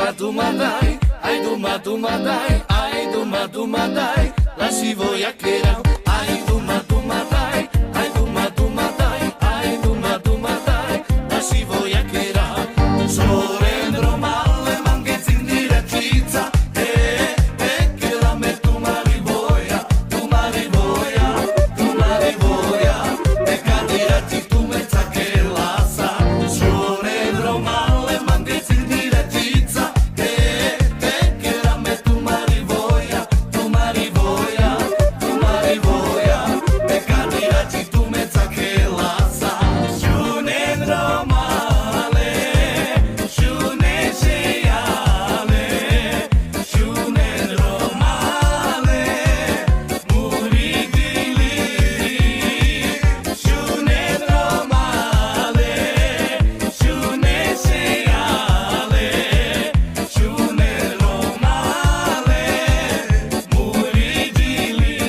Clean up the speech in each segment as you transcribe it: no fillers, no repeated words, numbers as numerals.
dai, ai duma dai, ai duma dai, lasci voyaqueira. Ai duma dai, ai duma dai, ai duma dai, lasci voyaqueira. Sorendro male manghezzi in direttiva, che la me tu marivoia, e candirati tu mezza che la sa. Sorendro male manghezzi in direttiva, che la me tu marivoia, e candirati tu mezza che la sa. Sorendro male, shune seiale, sorendro male, murigili, sorendro male, shune seiale, sorendro male, murigili.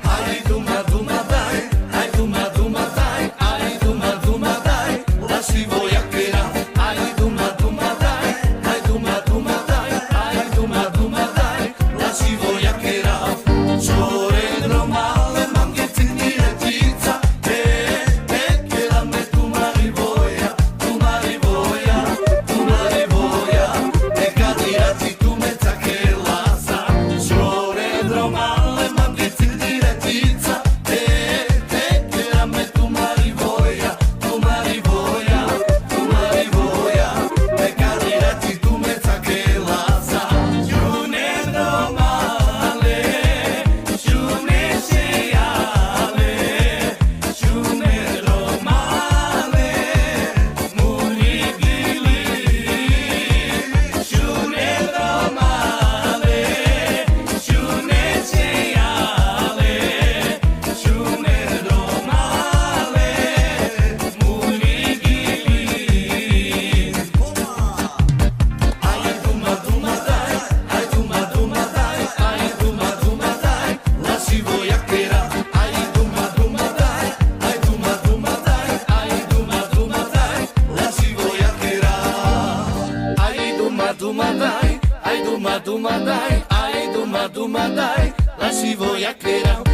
Ai duma dai, ai duma dai, lasci voyaqueira. Ai duma dai, ai duma dai, ai duma dai, lasci voyaqueira. Sorendro male manghezzi in direttiva, che la me tu marivoia, e candirati tu mezza che la sa. Sorendro male manghezzi in direttiva, che la me tu marivoia, e candirati tu mezza che la sa. Sorendro male, shune seiale, sorendro male, murigili, sorendro male, shune seiale, sorendro male, murigili. Ai duma dai, ai duma dai, ai duma dai, lasci voyaqueira. Ai duma dai, ai duma dai, ai duma dai, lasci voyaqueira. Ai duma dai, ai duma dai, ai duma dai, lasci voyaqueira.